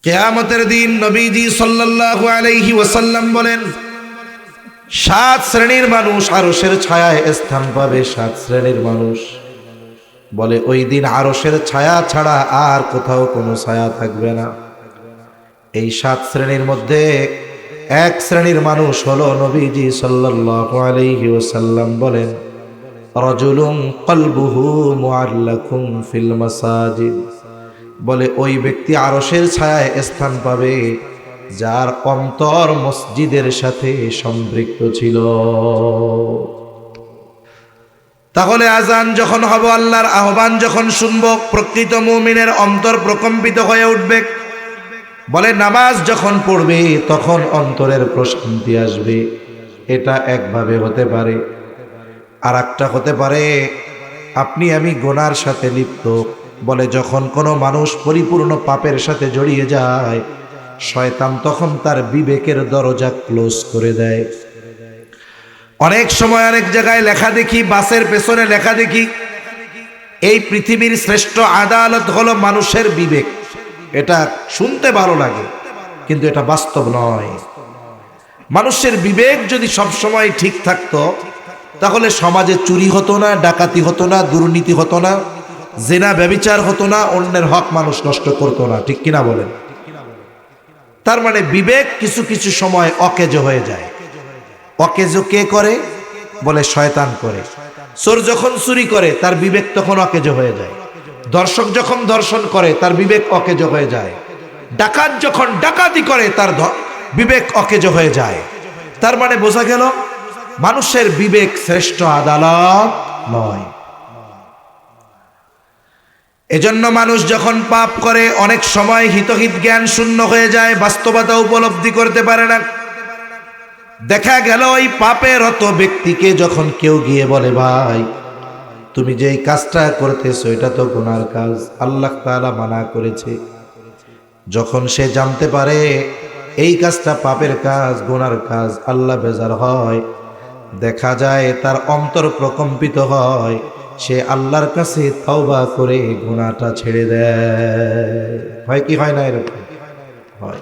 কিয়ামতের দিন নবীজি সাল্লাল্লাহু আলাইহি ওয়াসাল্লাম বলেন, 7 শ্রেণীর মানুষ আরশের ছায়ায় স্থান পাবে। 7 শ্রেণীর মানুষ বলে ওই দিন আরশের ছায়া ছাড়া আর কোথাও কোনো ছায়া থাকবে না। এই 7 শ্রেণীর মধ্যে এক শ্রেণীর মানুষ হলো নবীজি সাল্লাল্লাহু আলাইহি ওয়াসাল্লাম বলেন, রাজুলুন কলবুহু মুআল্লাকুন ফিল মাসাজিদ। বলে ওই ব্যক্তি আরশের ছায়ায় স্থান পাবে যার অন্তর মসজিদের সাথে সম্পৃক্ত ছিল। তাহলে আজান যখন হবে, আল্লাহর আহ্বান যখন শুনবো, প্রকৃত মুমিনের অন্তর প্রকম্পিত হয়ে উঠবে। বলে নামাজ যখন পড়বে তখন অন্তরের প্রশান্তি আসবে। এটা একভাবে হতে পারে। আর একটা হতে পারে আপনি আমি গুনার সাথে লিপ্ত। বলে যখন কোনো মানুষ পরিপূর্ণ পাপের সাথে জড়িয়ে যায়, শয়তান তখন তার বিবেকের দরজা ক্লোজ করে দেয়। অনেক সময় অনেক জায়গায় লেখা দেখি, বাসের পেছনে লেখা দেখি, এই পৃথিবীর শ্রেষ্ঠ আদালত হলো মানুষের বিবেক। এটা শুনতে ভালো লাগে, কিন্তু এটা বাস্তব নয়। মানুষের বিবেক যদি সবসময় ঠিক থাকতো, তাহলে সমাজে চুরি হতো না, ডাকাতি হতো না, দুর্নীতি হতো না, জিনা ব্যভিচার হতো না, অন্যের হক মানুষ নষ্ট করতো না। ঠিক কিনা বলেন? তার মানে বিবেক কিছু কিছু সময় অকেজো হয়ে যায়। অকেজো কে করে? বলে শয়তান করে। চোর যখন চুরি করে তার বিবেক তখন অকেজো হয়ে যায়। দর্শক যখন দর্শন করে তার বিবেক অকেজো হয়ে যায়। ডাকাত যখন ডাকাতি করে তার বিবেক অকেজো হয়ে যায়। তার মানে বোঝা গেল মানুষের বিবেক শ্রেষ্ঠ আদালত নয়। এজন্য মানুষ যখন পাপ করে অনেক সময় হিতহিত জ্ঞান শূন্য হয়ে যায়, বাস্তবতা উপলব্ধি করতে পারে না। দেখা গেল ওই পাপেরত ব্যক্তিকে যখন কেউ গিয়ে বলে, ভাই তুমি যে এই কাজটা করতেছো এটা তো গুনার কাজ, আল্লাহ তাআলা মানা করেছে। যখন সে জানতে পারে এই কাজটা পাপের কাজ, গুনার কাজ, আল্লাহ বেজার হয়, দেখা যায় তার অন্তর প্রকম্পিত হয়। সে আল্লাহর কাছে তওবা করে গুনাহটা ছেড়ে দেয়। হয় কি হয় না? এরকম হয়।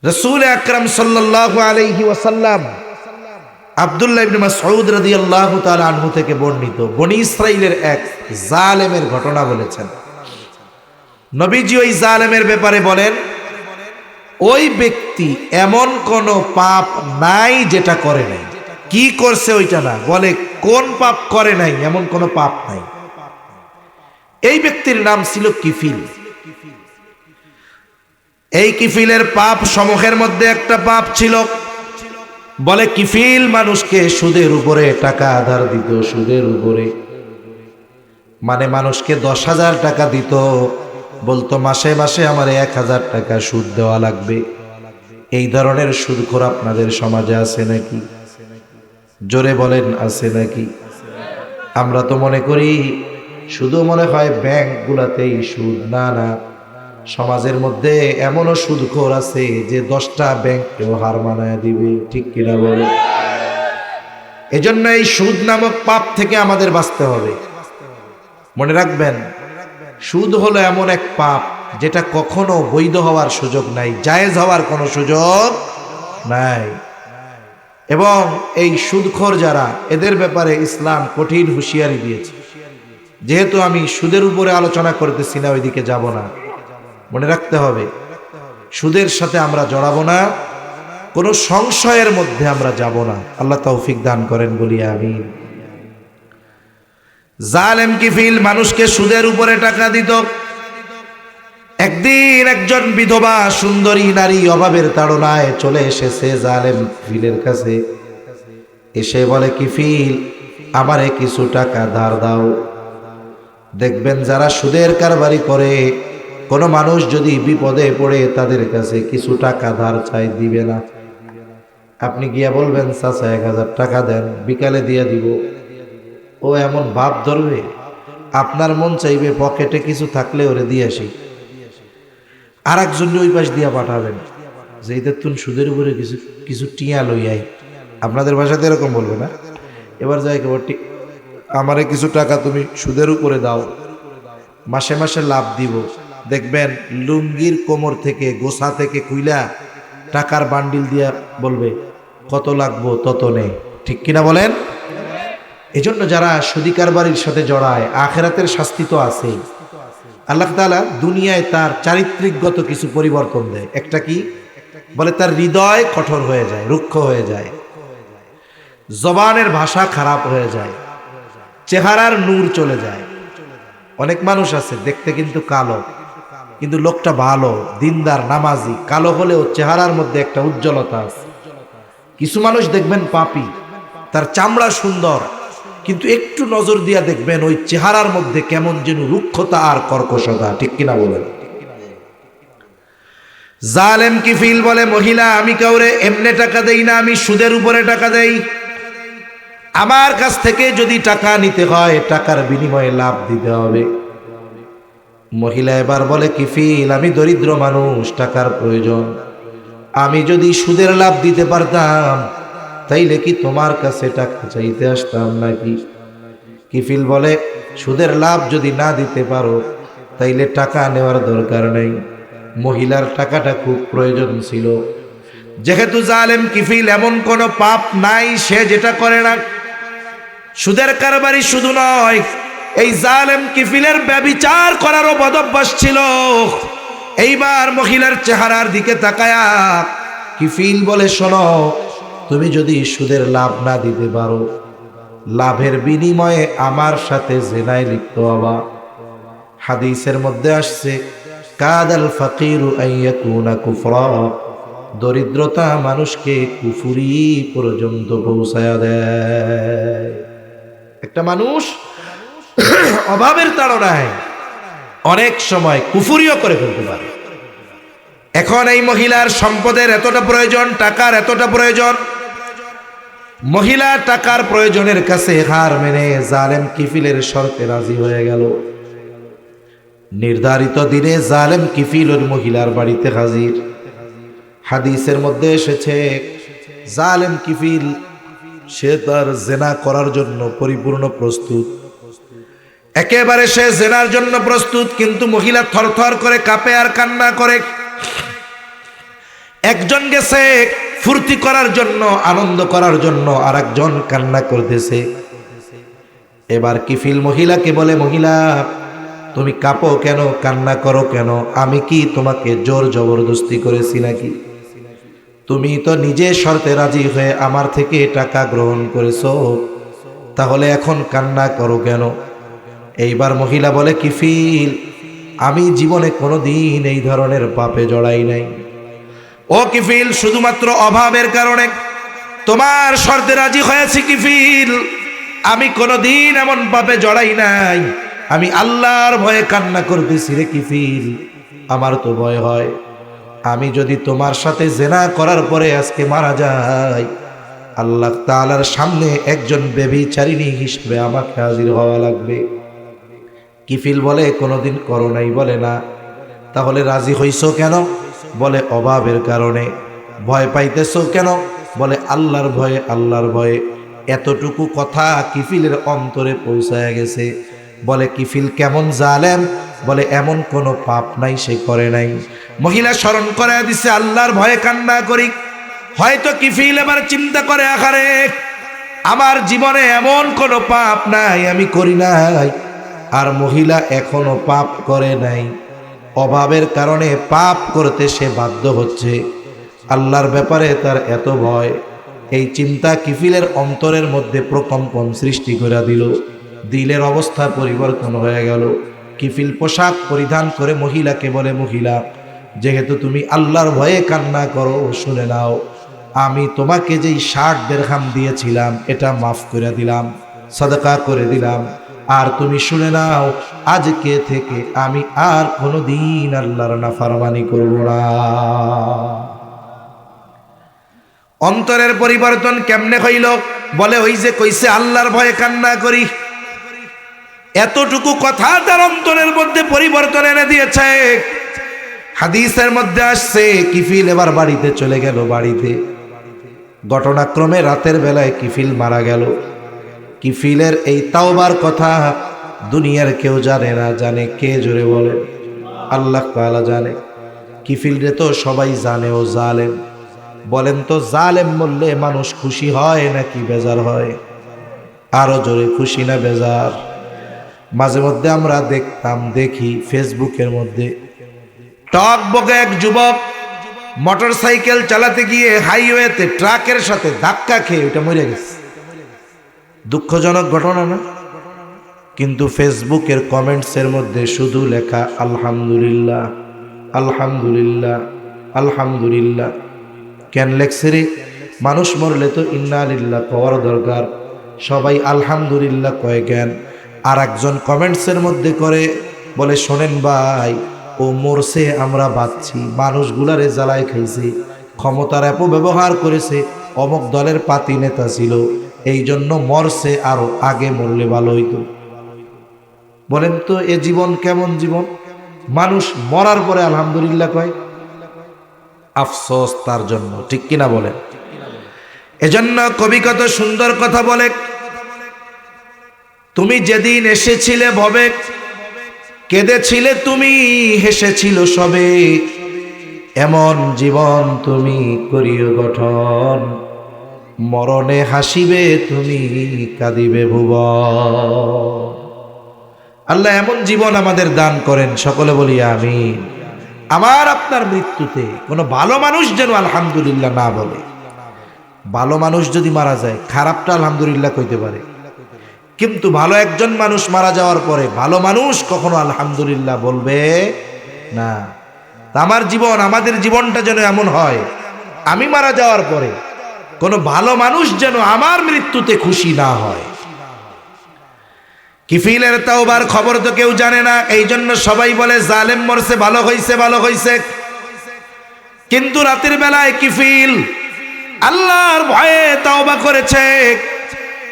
রাসূল আকরাম সাল্লাল্লাহু আলাইহি ওয়াসাল্লাম আব্দুল্লাহ ইবনে মাসউদ রাদিয়াল্লাহু তাআলা আনহু থেকে বর্ণিত বনি ইসরাইলের এক জালেমের ঘটনা বলেছেন। নবীজি ওই জালেমের ব্যাপারে বলেন, ওই ব্যক্তি এমন কোন পাপ নাই যেটা করে নাই। কি করছে ওইটা না, বলে কোন পাপ করে নাই এমন কোন পাপ নাই। এই ব্যক্তির নাম ছিল কিফিল। এই কিফিলের পাপ সমূহের মধ্যে একটা পাপ ছিল, বলে কিফিল মানুষকে সুদের উপরে টাকা আধার দিত। সুদের উপরে মানে মানুষকে 10,000 টাকা দিত, বলতো মাসে মাসে আমার 1,000 টাকা সুদ দেওয়া লাগবে। এই ধরনের সুদখোর আপনাদের সমাজে আছে নাকি? জোরে বলেন, আছে নাকি? আমরা তো মনে করি শুধু মনে হয় ব্যাংকগুলাতেই সুদ। না না, সমাজের মধ্যে এমনও সুদখোর আছে যে 10টা ব্যাংককেও হার মানায় দিবে। ঠিক কিনা বলে? এজন্য এই সুদ নামক পাপ থেকে আমাদের বাঁচতে হবে। মনে রাখবেন, সুদ হলো এমন এক পাপ যেটা কখনো বৈধ হওয়ার সুযোগ নাই, জায়েজ হওয়ার কোনো সুযোগ নাই। এবং এই সুদখোর যারা, এদের ব্যাপারে ইসলাম কঠিন হুঁশিয়ারি দিয়েছে। যেহেতু আমি সুদের উপরে আলোচনা করতেছি না, ওইদিকে যাব না। মনে রাখতে হবে, সুদের সাথে আমরা জড়াবো না, কোনো সংশয়ের মধ্যে আমরা যাব না। আল্লাহ তৌফিক দান করেন, বলি আমিন। জালেম কিফিল মানুষকে সুদের উপরে টাকা দিত। একদিন একজন বিধবা সুন্দরী নারী অভাবের তাড়নায় চলে এসেছে জালেম কিফিলের কাছে। এসে বলে, কিফিল আমারে কিছু টাকা ধার দাও। দেখবেন যারা সুদের কারবারি করে, কোনো মানুষ যদি বিপদে পড়ে তাদের কাছে কিছু টাকা ধার চাই, দিবে না। আপনি গিয়া বলবেন, চাচা 1,000 টাকা দেন, বিকালে দিয়ে দিব। ও এমন ভাব ধরবে, আপনার মন চাইবে পকেটে কিছু থাকলে ওরে দিয়ে আসি। আর একজন ওই পাশ দিয়া পাঠাবেন যে এই দেখুন সুদের উপরে কিছু কিছু টিয়া লইয়াই। আপনাদের ভাষাতে এরকম বলবে না? এবার যাই কেবল আমারে কিছু টাকা তুমি সুদের উপরে দাও, মাসে মাসে লাভ দিব, দেখবেন লুঙ্গির কোমর থেকে গোছা থেকে কুইলা টাকার বান্ডিল দিয়া বলবে কত লাগবো তত নে, ঠিক কিনা বলেন? এজন্য যারা সুদী কারবারির সাথে জড়ায় আখেরাতের শাস্তি তো আছে। আল্লাহ তাআলা দুনিয়ায় তার চারিত্রিকগত কিছু পরিবর্তন দেয়। একটা কি বলে? তার হৃদয় কঠোর হয়ে যায়, রুক্ষ হয়ে যায়, জবানের ভাষা খারাপ হয়ে যায়, চেহারার নূর চলে যায়। অনেক মানুষ আছে দেখতে কিন্তু কালো, কিন্তু লোকটা ভালো, দিনদার, নামাজি, কালো হলেও চেহারার মধ্যে একটা উজ্জ্বলতা আছে। কিছু মানুষ দেখবেন পাপী, তার চামড়া সুন্দর, কিন্তু একটু নজর দিয়া দেখবেন ওই চেহারার মধ্যে কেমন যেন রুক্ষতা আর কর্কশতা, ঠিক কিনা বলেন? জালেম কিফিল বলে, মহিলা আমি কাউরে এমনে টাকা দেই না, আমি সুদের উপরে টাকা দেই। আমার কাছ থেকে যদি টাকা নিতে হয় টাকার বিনিময়ে লাভ দিতে হবে। মহিলা এবার বলে, কিফিল আমি দরিদ্র মানুষ, টাকার প্রয়োজন, আমি যদি সুদের লাভ দিতে পারতাম তাইলে কি তোমার কাছে টাকা চাইতে আসতাম নাকি? কিফিল বলে, সুদের লাভ যদি না দিতে পারো তাইলে টাকা নেওয়ার দরকার নেই। মহিলার টাকাটা খুব প্রয়োজন ছিল। যেহেতু জালেম কিফিল এমন কোনো পাপ নাই সে যেটা করে না। সুদের কারবারি শুধু নয়, এই জালেম কিফিলের ব্যভিচার করারও বদভ্যাস ছিল। এইবার মহিলার চেহারার দিকে তাকায়া কিফিল বলে, শোনো, তুমি যদি সুদের লাভ না দিতে পারো, লাভের বিনিময়ে আমার সাথে জিনায় লিপ্ত হবা। হাদিসের মধ্যে আসছে, কাদাল ফাকিরু আইয়াকুনা কুফরা, দরিদ্রতা মানুষকে কুফুরি পর্যন্ত পৌঁছায়া দেয়। একটা মানুষ অভাবের তাড়নায় অনেক সময় কুফুরিও করে ফেলতে পারে। এখন এই মহিলার সম্পদের এতটা প্রয়োজন, টাকার এতটা প্রয়োজন, মহিলা টাকার প্রয়োজনের কাছে হার মেনে জালেম কিফিলের শর্তে রাজি হয়ে গেল। নির্ধারিত দিনে জালেম কিফিল ওর মহিলার বাড়িতে হাজির। হাদিসের মধ্যে এসেছে, জালেম কিফিল সে তার জেনা করার জন্য পরিপূর্ণ প্রস্তুত, একেবারে সে জেনার জন্য প্রস্তুত, কিন্তু মহিলা থরথর করে কাঁপে আর কান্না করে। একজন গেছে ফুর্তি করার জন্য, আনন্দ করার জন্য, আর একজন কান্না করতেছে। এবার কিফিল মহিলাকে বলে, মহিলা তুমি কাঁপো কেন, কান্না করো কেন? আমি কি তোমাকে জোর জবরদস্তি করেছি নাকি? তুমি তো নিজে শর্তে রাজি হয়ে আমার থেকে টাকা গ্রহণ করেছো, তাহলে এখন কান্না করো কেন? এইবার মহিলা বলে, কিফিল আমি জীবনে কোনোদিন এই ধরনের পাপে জড়াই নাই। ও কিফিল, শুধুমাত্র অভাবের কারণে তোমার শর্তে রাজি হয়েছি কিফিল, আমি কোনোদিন এমন পাপে জড়াই নাই। আমি আল্লাহর ভয়ে কান্না করতেছি রে কিফিল। আমার তো ভয় হয় আমি যদি তোমার সাথে জেনা করার পরে আজকে মারা যাই, আল্লাহ তাআলার সামনে একজন ব্যভিচারিণী হিসেবে আমাকে হাজির হওয়া লাগবে। কিফিল বলে, কোনোদিন করো নাই? বলে না। তাহলে রাজি হইছো কেন? বলে অভাবের কারণে। ভয় পাইতেছো কেন? বলে আল্লাহর ভয়ে, আল্লাহর ভয়ে। এতটুকু কথা কিফিলের অন্তরে পৌঁছায় গেছে। বলে, কিফিল কেমন জালেম? বলে এমন কোনো পাপ নাই সে করে নাই। মহিলা স্মরণ করে দিছে, আল্লাহর ভয়ে কান্না করি। হয়তো কিফিল এবার চিন্তা করে, আহারে আমার জীবনে এমন কোনো পাপ নাই, আমি করি নাই। আর মহিলা এখনো পাপ করে নাই, অভাবের কারণে পাপ করতে সে বাধ্য হচ্ছে। আল্লাহর ব্যাপারে তার এত ভয়, এই চিন্তা কিফিলের অন্তরের মধ্যে প্রকম্পন সৃষ্টি করে দিল। দিলের অবস্থা পরিবর্তন হয়ে গেল। কিফিল পোশাক পরিধান করে মহিলাকে বলে, মহিলা যেহেতু তুমি আল্লাহর ভয়ে কান্না করো, শুনে নাও, আমি তোমাকে যেই 60 দিরহাম দিয়েছিলাম এটা মাফ করে দিলাম, সাদাকা করে দিলাম। আর তুমি শুনে নাও, আজকে থেকে আমি আর কোনোদিন আল্লাহর নাফরমানি করব না। অন্তরের পরিবর্তন কেমনে হইল? বলে, ওই যে কইছে আল্লাহর ভয়ে কান্না করি, এতটুকু কথা তার অন্তরের মধ্যে পরিবর্তন এনে দিয়েছে। হাদিসের মধ্যে আসছে, কিফিল এবার বাড়িতে চলে গেল। বাড়িতে ঘটনাক্রমে রাতের বেলায় কিফিল মারা গেল। কিফিলের এই তাওবার কথা দুনিয়ার কেউ জানে না। জানে কে? জোরে বলে। আল্লাহ তাআলা জানে। কিফিলরে তো সবাই জানে ও জালেম। বলেন তো জালেম বললে মানুষ খুশি হয় নাকি বেজার হয়? আরো জোরে, খুশি না বেজার? মাঝে মধ্যে আমরা দেখি ফেসবুকের মধ্যে টক বকে এক যুবক মোটর সাইকেল চালাতে গিয়ে হাইওয়েতে ট্রাকের সাথে ধাক্কা খেয়ে ওটা মরে গেছে। দুঃখজনক ঘটনা না? কিন্তু ফেসবুকের কমেন্টসের মধ্যে শুধু লেখা আলহামদুলিল্লাহ, আলহামদুলিল্লাহ, আলহামদুলিল্লাহ। কেন লেখছে রে? মানুষ মরলে তো ইন্না লিল্লাহ কওয়ার দরকার, সবাই আলহামদুলিল্লাহ কয় কেন? আর একজন কমেন্টসের মধ্যে করে বলে, শোনেন ভাই, ও মরছে আমরা বাঁচছি, মানুষগুলারে জ্বালায় খাইছে, ক্ষমতার অপব্যবহার করেছে, অমুক দলের পাতি নেতা ছিল, এই জন্য মরছে, আরো আগে মরলে ভালো হইতো। বলেন তো এ জীবন কেমন জীবন? মানুষ মরার পরে আলহামদুলিল্লাহ কয়। আফসোস তার জন্য, ঠিক কিনা বলেন? এজন্য কবি কত সুন্দর কথা বলে, তুমি যেদিন এসেছিলে ভবে, কেঁদেছিলে তুমি, হেসেছিল সবে, এমন জীবন তুমি করিও গঠন, মরণে হাসিবে তুমি, কাঁদিবে ভুবন। আল্লাহ এমন জীবন আমাদের দান করেন, সকলে বলি আমিন। আমার আপনার মৃত্যুতে কোনো ভালো মানুষ যেন আলহামদুলিল্লাহ না বলে। ভালো মানুষ যদি মারা যায়, খারাপটা আলহামদুলিল্লাহ কইতে পারে, কিন্তু ভালো একজন মানুষ মারা যাওয়ার পরে ভালো মানুষ কখনো আলহামদুলিল্লাহ বলবে না। আমার জীবন, আমাদের জীবনটা যেন এমন হয়, আমি মারা যাওয়ার পরে কোনো ভালো মানুষ যেন আমার মৃত্যুতে খুশি না হয়। কিফিলের তাওবার খবর তো কেউ জানে না, এই জন্য সবাই বলে জালেম মরছে, ভালো হইছে, ভালো হইছে। কিন্তু রাতের বেলায় কিফিল আল্লাহর ভয়ে তাওবা করেছে,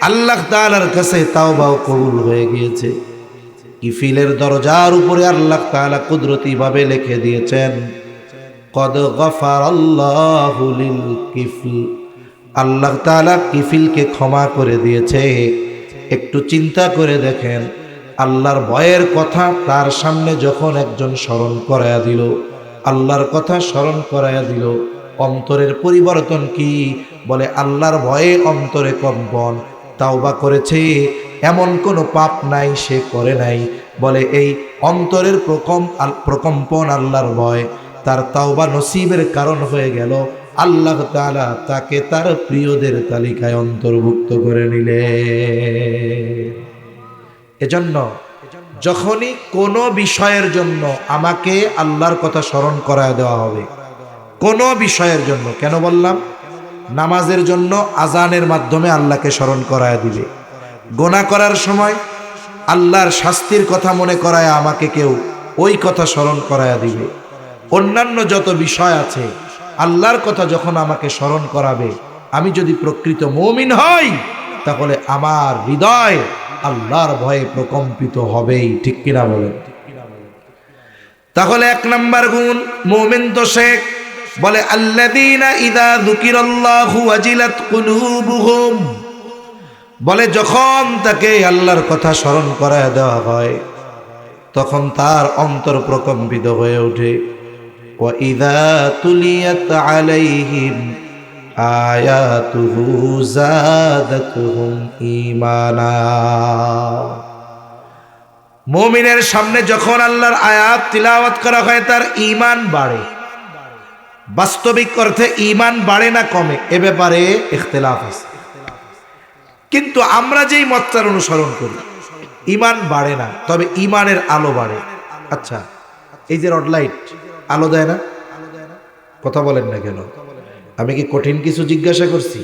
আল্লাহ তাআলার কাছে তাওবাও কবুল হয়ে গিয়েছে। কিফিলের দরজার উপরে আল্লাহ তাআলা কুদরতি ভাবে লিখে দিয়েছেন, কদ গফারাল্লাহু লিল কিফল। আল্লাহ তাআলা কিফিলকে ক্ষমা করে দিয়েছে। একটু চিন্তা করে দেখেন, আল্লাহর ভয়ের কথা তার সামনে যখন একজন স্মরণ করায়া দিল, আল্লাহর কথা স্মরণ করায়া দিল, অন্তরের পরিবর্তন কি? বলে আল্লাহর ভয়ে অন্তরে কম্পন। তাওবা করেছে, এমন কোনো পাপ নাই সে করে নাই। বলে এই অন্তরের প্রকম্পন, আল্লাহর ভয়, তার তাওবা নসিবের কারণ হয়ে গেল। আল্লাহ তাআলা তাকে তার প্রিয়দের তালিকায় অন্তর্ভুক্ত করে নিলে। এজন্য যখনই কোনো বিষয়ের জন্য আমাকে আল্লাহর কথা স্মরণ করায় দেওয়া হবে, কোনো বিষয়ের জন্য, কেন বললাম? নামাজের জন্য আজানের মাধ্যমে আল্লাহকে স্মরণ করায় দিবে। গোনা করার সময় আল্লাহর শাস্তির কথা মনে করায় আমাকে কেউ ওই কথা স্মরণ করায় দিবে। অন্যান্য যত বিষয় আছে, আল্লাহর কথা যখন আমাকে স্মরণ করাবে, আমি যদি প্রকৃত মুমিন হই, তাহলে আমার হৃদয় আল্লাহর ভয়ে প্রকম্পিত হবেই, ঠিক কিনা বলেন? তাহলে এক নাম্বার গুণ মুমিন তো শেখ, বলে আল্লাযীনা ইযা যুকিরাল্লাহু ওয়াজিলাত কুলুবুহুম। বলে যখন তাকে আল্লাহর কথা স্মরণ করায় দেওয়া হয়, তখন তার অন্তর প্রকম্পিত হয়ে ওঠে। ওয়া ইযা তুলিয়াত আলাইহিম আয়াতুহু যাদাতুহুম ঈমানা। মুমিনের সামনে যখন আল্লাহর আয়াত তিলাওয়াত করা হয়, তার ঈমান বাড়ে। বাস্তবিক অর্থে ঈমান বাড়ে না কমে, এ ব্যাপারে ইখতিলাফ আছে। কিন্তু আমরা যেই মতটার অনুসরণ করি, ঈমান বাড়ে না, তবে ঈমানের আলো বাড়ে। আচ্ছা, এই যে রড লাইট আলো দেয় না, কথা বলেন না কেন? আমি কি কঠিন কিছু জিজ্ঞাসা করছি?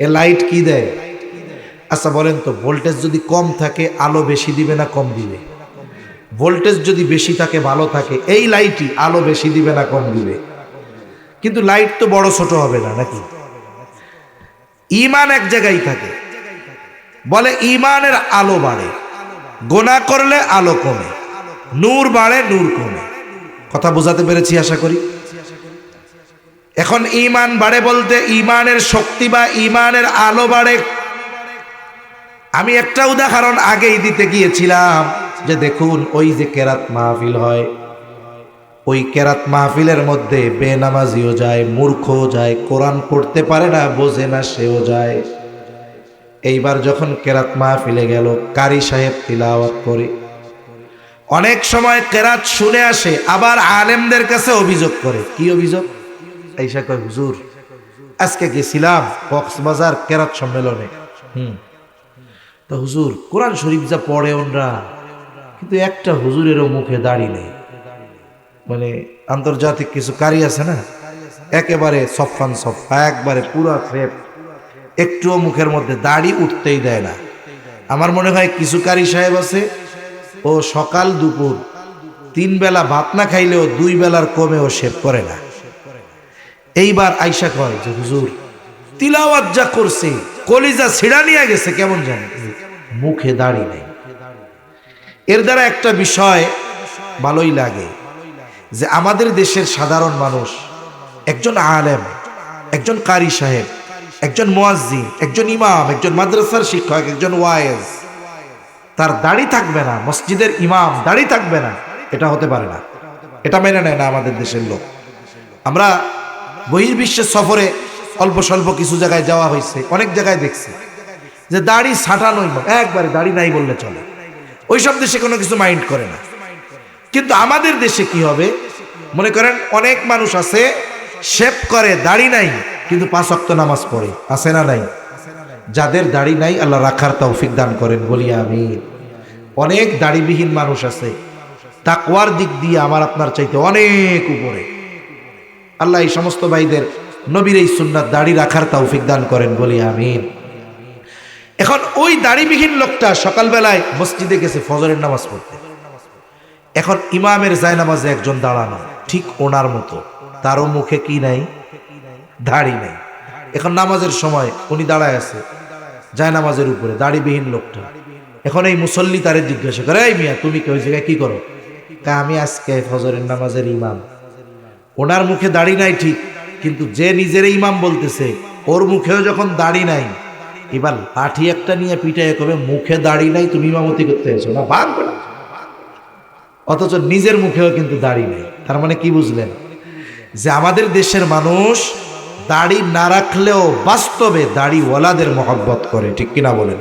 এ লাইট কি দেয়? আচ্ছা বলেন তো, ভোল্টেজ যদি কম থাকে আলো বেশি দিবে না কম দিবে? ভোল্টেজ যদি বেশি থাকে, ভালো থাকে, এই লাইটই আলো বেশি দিবে না কম দিবে? কিন্তু লাইট তো বড় ছোট হবে না, নাকি? ঈমান এক জায়গায় থাকে। বলে ঈমানের আলো বাড়ে, গোনা করলে আলো কমে, নূর বাড়ে নূর কমে। কথা বোঝাতে পেরেছি আশা করি। এখন ঈমান বাড়ে বলতে ঈমানের শক্তি বা ঈমানের আলো বাড়ে। আমি একটা উদাহরণ আগেই দিতে গিয়েছিলাম, যে দেখুন ওই যে কেরাত মাহফিল হয়, ওই কেরাত মাহফিলের মধ্যে বেনামাজিও যায়, মূর্খও যায়, কোরআন পড়তে পারে না, বোঝে না, সেও যায়। এইবার যখন কেরাত মাহফিলে গেল, কারি সাহেব তিলাওয়াত করে, অনেক সময় কেরাত শুনে আসে, আবার আলেমদের কাছে অভিযোগ করে। কি অভিযোগ? আইসা কয়, হুজুর আজকে গেছিলাম কক্সবাজার কেরাত সম্মেলনে, তো হুজুর কোরআন শরীফ যা পড়ে ওনরা, কিন্তু একটা হুজুরেরও মুখে দাড়ি নেই। মানে আন্তর্জাতিক কিছু কারি আছে না, একেবারে সফান সফা, একবারে পুরা ফ্রেপ, একটুও মুখের মধ্যে দাড়ি উঠতেই দেয় না। আমার মনে হয় কিছু কারি সাহেব আছে, ও সকাল দুপুর 3 বেলা ভাত না খাইলেও 2 বেলার কমেও শেভ করে না। এইবার আইসা কয় যে হুজুর তিলাওয়াত যা করছে কলিজা ছিড়া নিয়ে গেছে, কেমন জানি মুখে দাড়ি নেই। এর দ্বারা একটা বিষয় ভালোই লাগে যে আমাদের দেশের সাধারণ মানুষ, একজন আলেম, একজন কারি সাহেব, একজন মুয়াজ্জিন, একজন ইমাম, একজন মাদ্রাসার শিক্ষক, একজন ওয়াইজ, তার দাড়ি থাকবে না, মসজিদের ইমাম দাড়ি থাকবে না, এটা হতে পারে না। এটা মেনে নেয় না আমাদের দেশের লোক। আমরা বহির্বিশ্বের সফরে অল্প স্বল্প কিছু জায়গায় যাওয়া হয়েছে, অনেক জায়গায় দেখছি যে দাড়ি ছাটানোই, একবারে দাড়ি নাই বললে চলে, ওইসব দেশে কোনো কিছু মাইন্ড করে না। কিন্তু আমাদের দেশে কি হবে, মনে করেন অনেক মানুষ আছে শেভ করে, দাড়ি নাই, কিন্তু 5 ওয়াক্ত নামাজ পড়ে, আছে না নাই? যাদের দাড়ি নাই আল্লাহ রাখার তৌফিক দান করেন, বলি আমিন। অনেক দাড়িবিহীন মানুষ আছে, তাকওয়ার দিক দিয়ে আমার আপনার চাইতে অনেক উপরে। আল্লাহ এই সমস্ত ভাইদের নবীর এই সুন্নাত দাড়ি রাখার তৌফিক দান করেন, বলি আমিন। এখন ওই দাড়িবিহীন লোকটা সকালবেলায় মসজিদে গেছে ফজরের নামাজ পড়তে। এখন ইমামের জায়নামাজে একজন দাঁড়ানো, ঠিক ওনার মতো, তারও মুখে কি নাই, দাড়ি নাই। এখন নামাজের সময় উনি দাঁড়ায় আছে জায়নামাজের উপরে, দাড়িবিহীন লোকটা। এখন এই মুসল্লি তারে জিজ্ঞাসা করে, এই মিয়া তুমি ওই জায়গায় কি করো? আমি আজকে ফজরের নামাজের ইমাম। ওনার মুখে দাড়ি নাই ঠিক, কিন্তু যে নিজের ইমাম বলতেছে ওর মুখেও যখন দাড়ি নাই, এবার লাঠি একটা নিয়ে পিটাইয়ে কবে মুখে দাড়ি নাই, তুমি ইমামতি করতে এসো না, ভাগ না। অথচ নিজের মুখেও কিন্তু দাড়ি নেই। তার মানে কি বুঝলেন? যে আমাদের দেশের মানুষ দাড়ি না রাখলেও বাস্তবে দাড়িওয়ালাদের মহব্বত করে, ঠিক কিনা বলেন?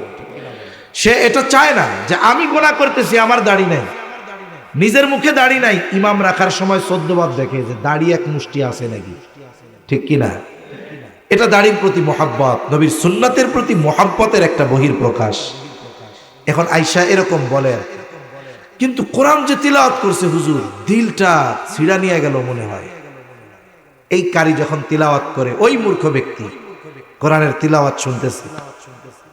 সে এটা চায় না যে আমি গুনাহ করতেছি, আমার দাড়ি নাই, নিজের মুখে দাড়ি নাই, ইমাম রাখার সময় 14 বার দেখে যে দাড়ি এক মুষ্টি আছে নাকি, ঠিক কিনা? এটা দাড়ির প্রতি মহব্বত, নবীর সুন্নাতের প্রতি মহব্বতের একটা বহির প্রকাশ। এখন আয়েশা এরকম বলে, কিন্তু কোরআন যে তিলাওয়াত করছে হুজুর, দিলটা ছিড়া নিয়ে গেল মনে হয়। এই কারি যখন তিলাওয়াত করে, ওই মূর্খ ব্যক্তি কোরআনের তিলাওয়াত শুনতেছে,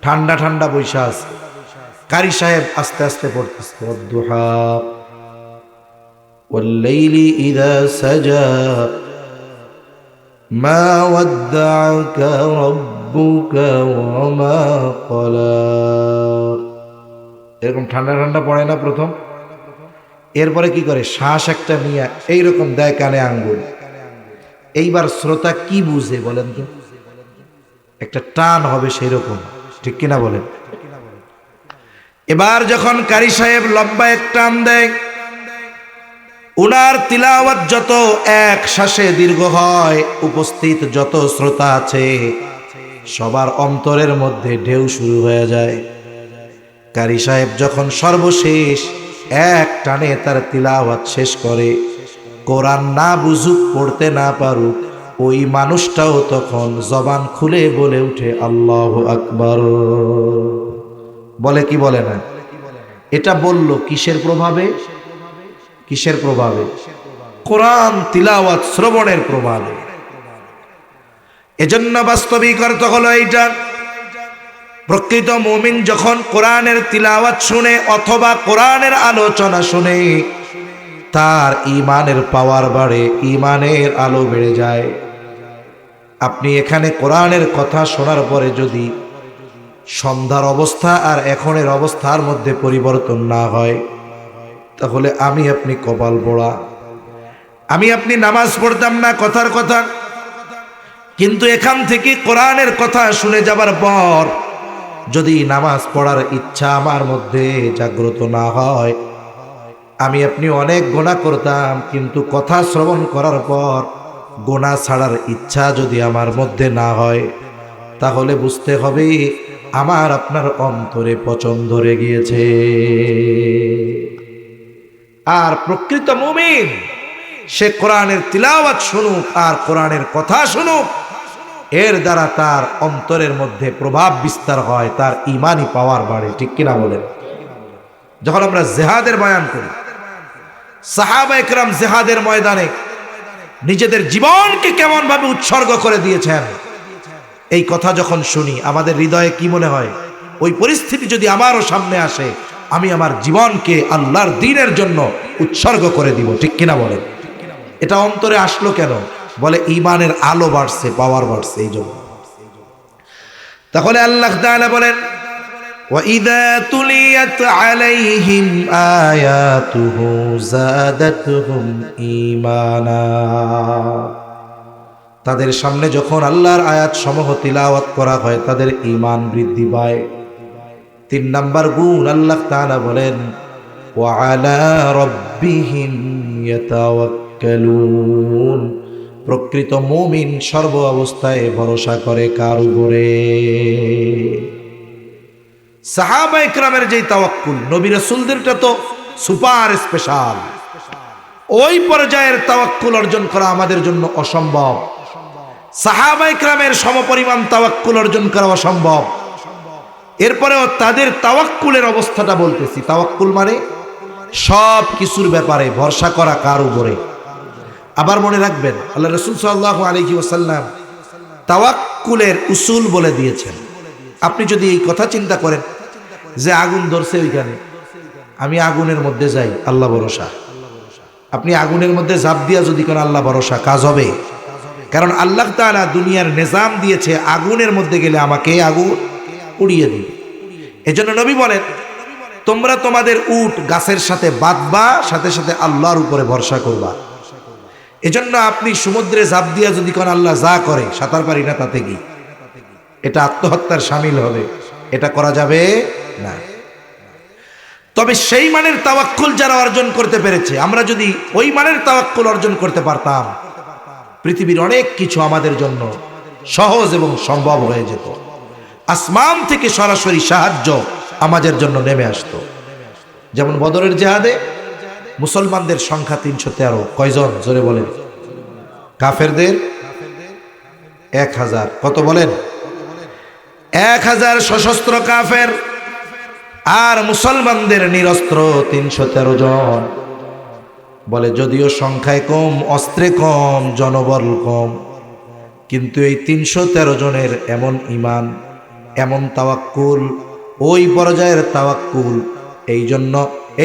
ঠান্ডা ঠান্ডা বৈশা আছে, কারি সাহেব আস্তে আস্তে পড়তেছে, ওয়াদ-দুহা ওয়াল-লাইলি ইযা সাজা মা ওয়াদ্দা'আকা রাব্বুকা ওয়া মা ক্বালা। এরকম ঠান্ডা ঠান্ডা পড়ে না প্রথম, এরপরে কি করে, শ্বাস একটা নিয়ে এইরকম দেয় কানে আঙ্গুল। এইবার শ্রোতা কি বুঝে বলেন তো? একটা টান হবে সেই রকম, ঠিক কিনা বলেন? এবার যখন কারি সাহেব লম্বা এক টান দেয়, উনার তিলাওয়াত যত এক শ্বাসে দীর্ঘ হয়, উপস্থিত যত শ্রোতা আছে সবার অন্তরের মধ্যে ঢেউ শুরু হয়ে যায়। কারি সাহেব যখন সর্বশেষ এক টানে তার তিলাওয়াত শেষ করে, কোরআন না বুঝুক, পড়তে না পারুক, ওই মানুষটাও তখন জবান খুলে বলে উঠে আল্লাহু আকবার। বলে কি বলে না? এটা বলল কিসের প্রভাবে? কিসের প্রভাবে? কোরআন তিলাওয়াত শ্রবণের প্রভাবে। এজন্য বাস্তবিক অর্থ হলো এইটা, প্রকৃত মুমিন যখন কোরআনের তিলাওয়াত শুনে অথবা কোরআনের আলোচনা শুনে, তার ঈমানের পাওয়ার বাড়ে, ঈমানের আলো বেড়ে যায়। আপনি এখানে কোরআনের কথা শোনার পরে যদি সন্ধ্যার অবস্থা আর এখনের অবস্থার মধ্যে পরিবর্তন না হয়, তাহলে আমি আপনি কপাল পোড়া। আমি আপনি নামাজ পড়তাম না কথার কথা, কিন্তু এখান থেকে কোরআনের কথা শুনে যাবার পর যদি নামাজ পড়ার ইচ্ছা আমার মধ্যে জাগ্রত না হয়, আমি আপনি অনেক গুনাহ করতাম, কিন্তু কথা শ্রবণ করার পর গুনাহ ছাড়ার ইচ্ছা যদি আমার মধ্যে না হয়, তাহলে বুঝতে হবে আমার আপনার অন্তরে পচন ধরে গিয়েছে। আর প্রকৃত মুমিন সে কোরআনের তিলাওয়াত শুনুক আর কোরআনের কথা শুনুক, এর দ্বারা তার অন্তরের মধ্যে প্রভাব বিস্তার হয়, তার ঈমানি পাওয়ার বাড়ে। ঠিক কিনা বলেন? যখন আমরা জিহাদের বয়ান করি, সাহাবা একরাম জিহাদের ময়দানে নিজেদের জীবনকে কেমন ভাবে উৎসর্গ করে দিয়েছেন, এই কথা যখন শুনি আমাদের হৃদয়ে কি মনে হয়? ওই পরিস্থিতি যদি আমারও সামনে আসে, আমি আমার জীবনকে আল্লাহর দ্বীনের জন্য উৎসর্গ করে দিব। ঠিক কিনা বলেন? এটা অন্তরে আসলো কেন? বলে ঈমানের আলো বাড়ছে, পাওয়ার বাড়ছে, এই জন্য। তাহলে আল্লাহ তাআলা বলেন, وَإِذَا تُلِيَتْ عَلَيْهِمْ آيَاتُهُ زَادَتْهُمْ ঈমানা। তাদের সামনে যখন আল্লাহর আয়াত সমূহ তিলাওয়াত করা হয়, তাদের ঈমান বৃদ্ধি পায়। 3 নাম্বার গুণ আল্লাহ তাআলা বলেন, وَعَلَى رَبِّهِمْ يَتَوَكَّلُونَ। প্রকৃত মুমিন সর্ব অবস্থায় ভরসা করে কার উপরে? সাহাবা ইকরামের যে তাওয়াক্কুল, নবী রাসূলদেরটা তো সুপার স্পেশাল। ওই পর্যায়ের তাওয়াক্কুল অর্জন করা আমাদের জন্য অসম্ভব। সাহাবা ইকরামের সমপরিমাণ তাওয়াক্কুল অর্জন করা অসম্ভব। এরপরেও তাদের তাওয়াক্কুলের অবস্থাটা বলতেছি। তাওয়াক্কুল মানে সব কিছুর ব্যাপারে ভরসা করা কার উপরে। আবার মনে রাখবেন, আল্লাহ রাসূল সাল্লাল্লাহু আলাইহি ওয়াসাল্লাম তাওয়াক্কুলের উসুল বলে দিয়েছেন। আপনি যদি এই কথা চিন্তা করেন যে আগুন ধরছে ওইখানে, আমি আগুনের মধ্যে যাই, আল্লাহ ভরসা। আপনি আগুনের মধ্যে ঝাঁপ দিয়া যদি কোন আল্লাহ ভরসা, কাজ হবে? কারণ আল্লাহ তাআলা দুনিয়ার নিজাম দিয়েছে, আগুনের মধ্যে গেলে আমাকে আগুন উড়িয়ে দিবে। এজন্য নবী বলেন, তোমরা তোমাদের উট গাছের সাথে বাঁধবা, সাথে সাথে আল্লাহর উপরে ভরসা করবা। এজন্য আপনি সমুদ্রে ঝাঁপ দিয়া যদি কোন আল্লাহ যা করে, সাঁতার পারি না তাতে কি, এটা আত্মহত্যার শামিল হবে, এটা করা যাবে না। তবে সেই মানের তাওয়াক্কুল যারা অর্জন করতে পেরেছে, আমরা যদি ওই মানের তাওয়াক্কুল অর্জন করতে পারতাম, পৃথিবীর অনেক কিছু আমাদের জন্য সহজ এবং সম্ভব হয়ে যেত। আসমান থেকে সরাসরি সাহায্য আমাদের জন্য নেমে আসতো। যেমন বদরের জিহাদে মুসলমানদের সংখ্যা 313। কয়জন? জোরে বলেন। কাফেরদের 1000। কত বলেন? 1000 সশস্ত্র কাফের, আর মুসলমানদের নিরস্ত্র 313 জন। বলে যদিও সংখ্যায় কম, অস্ত্রে কম, জনবল কম, কিন্তু এই 313 জনের এমন ঈমান, এমন তাওয়াক্কুল, ওই পর্যায়ের তাওয়াক্কুল। এই জন্য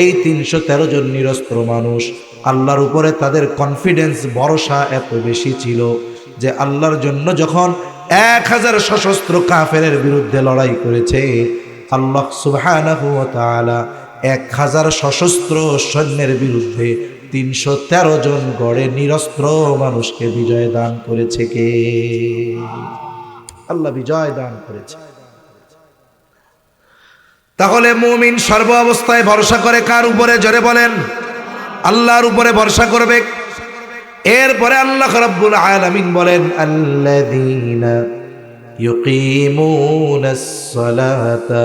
এই 313 জন নিরস্ত্র মানুষ, আল্লাহর উপরে তাদের কনফিডেন্স, ভরসা এত বেশি ছিল যে আল্লাহর জন্য যখন 1000 সশস্ত্র কাফেরের বিরুদ্ধে লড়াই করেছে, আল্লাহ সুবহানাহু ওয়া তাআলা 1000 সশস্ত্র সৈন্যের বিরুদ্ধে 313 জন গড়ে নিরস্ত্র মানুষকে বিজয় দান করেছে। কে? আল্লাহ বিজয় দান করেছে। তাহলে মুমিন সর্ব অবস্থায় ভরসা করে কার উপরে? জোরে বলেন। আল্লাহর উপরে ভরসা করবে। এরপরে আল্লাহ রাব্বুল আলামিন বলেন, আল্লাযীনা ইউকিমুনাস সালাতা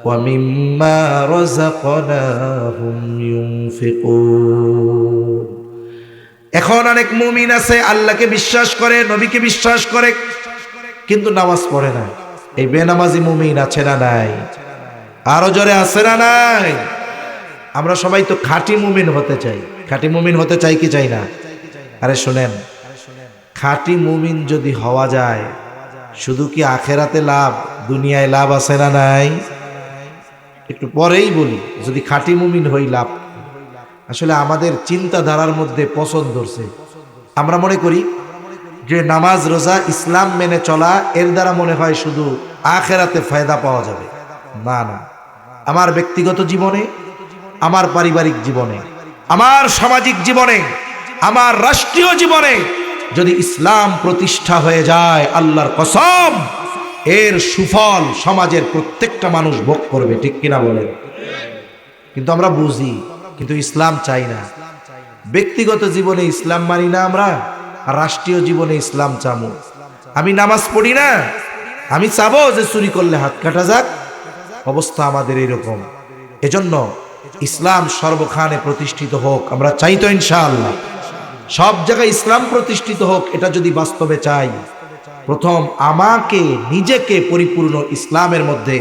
ওয়া মিম্মা রাযাকনাহুম ইউনফিকুন। এখন অনেক মুমিন আছে, আল্লাহকে বিশ্বাস করে, নবীকে বিশ্বাস করে, কিন্তু নামাজ পড়ে না। এই বেনামাজি মুমিন আছে না নাই? আরো জোরে আছে না নাই? আমরা সবাই তো খাঁটি মুমিন হতে চাই। খাঁটি মুমিন হতে চাই কি চাই না? আরে শুনেন, খাঁটি মুমিন যদি হওয়া যায়, শুধু কি আখেরাতে লাভ, দুনিয়ায় লাভ আছে না নাই? একটু পরেই বলি, যদি খাঁটি মুমিন হই লাভ। আসলে আমাদের চিন্তাধারার মধ্যে পছন্দ ধরছে। আমরা মনে করি যে নামাজ, রোজা, ইসলাম মেনে চলা, এর দ্বারা মনে হয় শুধু আখেরাতে ফায়দা পাওয়া যাবে। না না, আমার ব্যক্তিগত জীবনে, আমার পারিবারিক জীবনে, আমার সামাজিক জীবনে, আমার রাষ্ট্রীয় জীবনে যদি ইসলাম প্রতিষ্ঠা হয়ে যায়, আল্লাহর কসম, এর সুফল সমাজের প্রত্যেকটা মানুষ ভোগ করবে। ঠিক কিনা বলেন? কিন্তু আমরা বুঝি কিন্তু ইসলাম চাই না। ব্যক্তিগত জীবনে ইসলাম মানি না আমরা, আর রাষ্ট্রীয় জীবনে ইসলাম চামু। আমি নামাজ পড়ি না, আমি চাবো যে চুরি করলে হাত কাটা যাক। অবস্থা আমাদের এইরকম। এজন্য ইসলাম সর্বখানে প্রতিষ্ঠিত হোক, আমরা চাই তো ইনশাআল্লাহ। সব জায়গায় ইসলাম প্রতিষ্ঠিত হোক, এটা যদি বাস্তবে চাই, প্রথম আমাকে নিজেকে পরিপূর্ণ ইসলামের মধ্যে